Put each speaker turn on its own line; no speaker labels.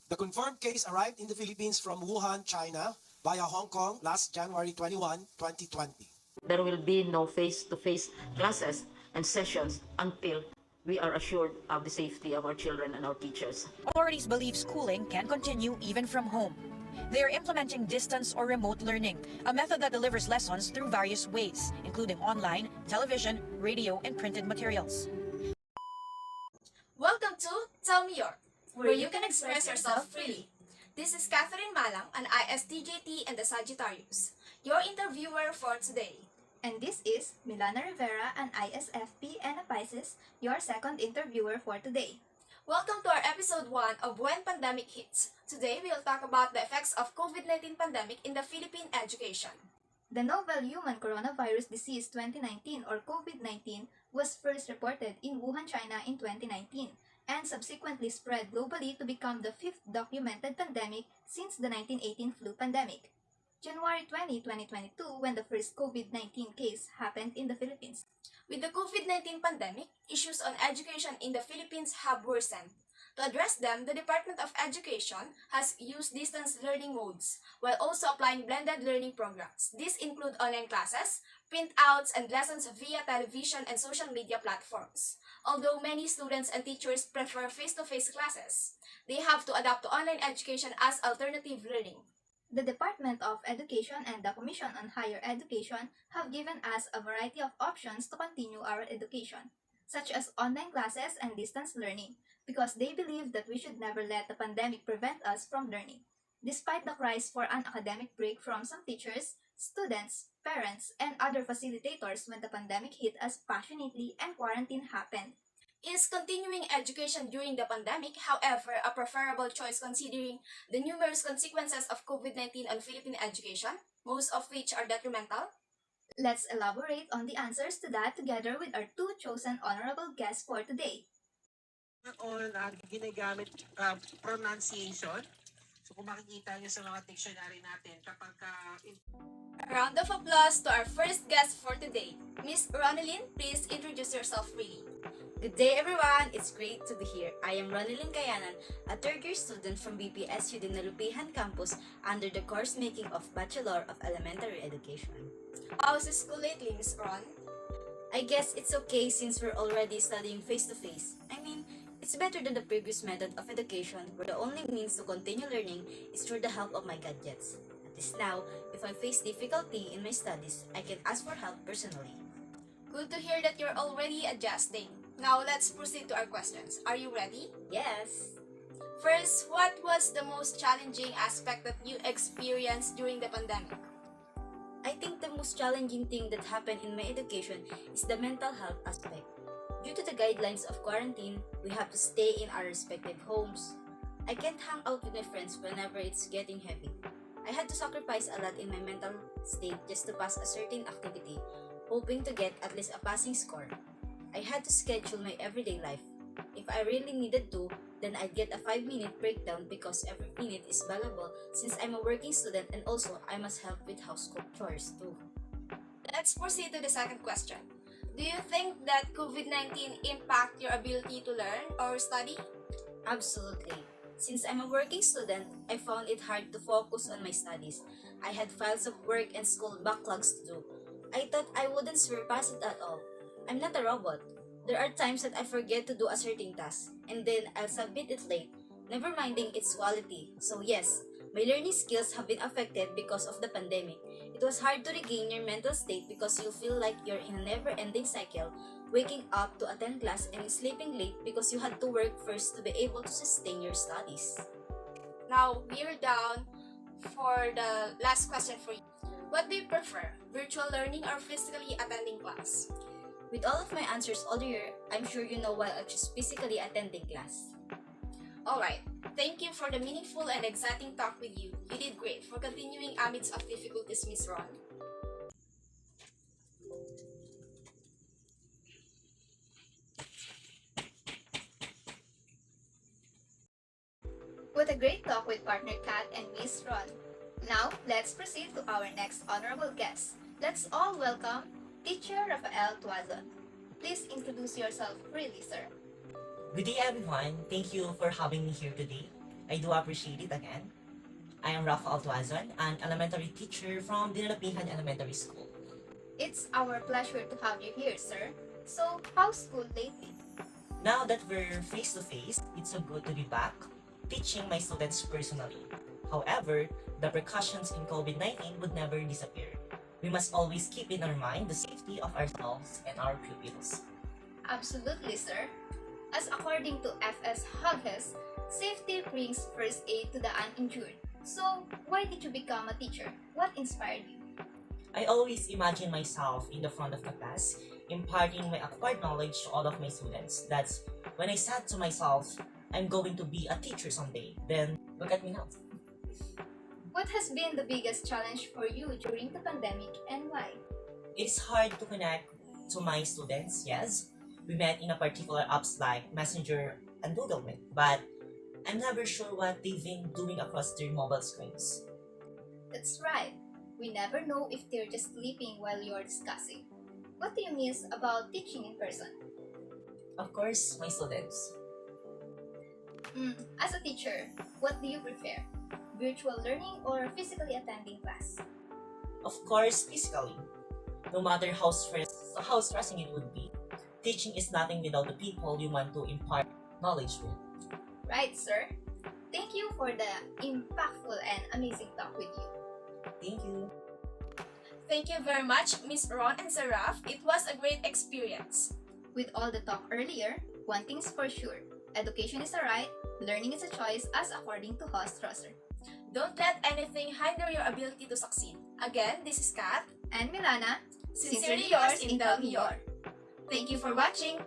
The confirmed case arrived in the Philippines from Wuhan, China, via Hong Kong last January 21, 2020.
There will be no face-to-face classes and sessions until we are assured of the safety of our children and our teachers.
Authorities believe schooling can continue even from home. They are implementing distance or remote learning, a method that delivers lessons through various ways, including online, television, radio, and printed materials.
Welcome to Tell Me Your, where you can express yourself freely. This is Catherine Malang, an ISTJT and the Sagittarius, your interviewer for today.
And this is Milana Rivera, an ISFP and a Pisces, your second interviewer for today.
Welcome to our episode 1 of When Pandemic Hits. Today, we'll talk about the effects of COVID-19 pandemic in the Philippine education.
The novel human coronavirus disease 2019 or COVID-19 was first reported in Wuhan, China in 2019 and subsequently spread globally to become the fifth documented pandemic since the 1918 flu pandemic. January 20, 2022, when the first COVID-19 case happened in the Philippines.
With the COVID-19 pandemic, issues on education in the Philippines have worsened. To address them, the Department of Education has used distance learning modes, while also applying blended learning programs. These include online classes, printouts, and lessons via television and social media platforms. Although many students and teachers prefer face-to-face classes, they have to adapt to online education as alternative learning.
The Department of Education and the Commission on Higher Education have given us a variety of options to continue our education, such as online classes and distance learning, because they believe that we should never let the pandemic prevent us from learning. Despite the cries for an academic break from some teachers, students, parents, and other facilitators when the pandemic hit us passionately and quarantine happened.
Is continuing education during the pandemic, however, a preferable choice considering the numerous consequences of COVID-19 on Philippine education, most of which are detrimental?
Let's elaborate on the answers to that together with our two chosen honorable guests for today.
On ginagamit pronunciation. So kung makikita nyo sa mga dictionary natin, kapag
A round of applause to our first guest for today. Miss Ronelyn, please introduce yourself freely.
Good day everyone! It's great to be here. I am Ronelyn Kayanan, a third-year student from BPSU Dinalupihan campus under the course making of Bachelor of Elementary Education.
How's the school lately, Miss Ron?
I guess it's okay since we're already studying face-to-face. I mean, it's better than the previous method of education where the only means to continue learning is through the help of my gadgets. At least now, if I face difficulty in my studies, I can ask for help personally.
Good to hear that you're already adjusting. Now let's proceed to our questions. Are you ready?
Yes!
First, what was the most challenging aspect that you experienced during the pandemic?
I think the most challenging thing that happened in my education is the mental health aspect. Due to the guidelines of quarantine, we have to stay in our respective homes. I can't hang out with my friends whenever it's getting heavy. I had to sacrifice a lot in my mental state just to pass a certain activity, hoping to get at least a passing score. I had to schedule my everyday life. If I really needed to, then I'd get a 5-minute breakdown because every minute is valuable since I'm a working student and also I must help with household chores too.
Let's proceed to the second question. Do you think that COVID-19 impact your ability to learn or study?
Absolutely. Since I'm a working student, I found it hard to focus on my studies. I had files of work and school backlogs to do. I thought I wouldn't surpass it at all. I'm not a robot. There are times that I forget to do a certain task, and then I'll submit it late, never minding its quality. So yes, my learning skills have been affected because of the pandemic. It was hard to regain your mental state because you feel like you're in a never-ending cycle, waking up to attend class and sleeping late because you had to work first to be able to sustain your studies.
Now, we're down for the last question for you. What do you prefer, virtual learning or physically attending class?
With all of my answers earlier, I'm sure you know why I choose physically attending class.
Alright, thank you for the meaningful and exciting talk with you. You did great for continuing amidst of difficulties, Miss Ron.
What a great talk with partner Kat and Miss Ron. Now, let's proceed to our next honorable guest. Let's all welcome Teacher Rafael Tuazon. Please introduce yourself freely, sir.
Good day everyone. Thank you for having me here today. I do appreciate it again. I am Rafa Altuazon, an elementary teacher from Dinalapihan Elementary School.
It's our pleasure to have you here, sir. So, how's school lately?
Now that we're face to face, it's so good to be back, teaching my students personally. However, the precautions in COVID-19 would never disappear. We must always keep in our mind the safety of ourselves and our pupils.
Absolutely, sir. As according to FS Hughes, safety brings first aid to the uninjured. So, why did you become a teacher? What inspired you?
I always imagine myself in the front of the class, imparting my acquired knowledge to all of my students. That's when I said to myself, I'm going to be a teacher someday. Then, look at me now.
What has been the biggest challenge for you during the pandemic and why?
It's hard to connect to my students, yes. We met in a particular apps like Messenger and Google Meet, but I'm never sure what they've been doing across their mobile screens.
That's right. We never know if they're just sleeping while you're discussing. What do you miss about teaching in person?
Of course, my students.
As a teacher, what do you prefer? Virtual learning or physically attending class?
Of course, physically. No matter how stressing it would be, teaching is nothing without the people you want to impart knowledge with.
Right, sir. Thank you for the impactful and amazing talk with you.
Thank you.
Thank you very much, Miss Ron and Saraf. It was a great experience.
With all the talk earlier, one thing's for sure. Education is a right, learning is a choice as according to Host Rosser.
Don't let anything hinder your ability to succeed. Again, this is Kat.
And Milana,
Sincerely yours, Intel Mior. Thank you for watching.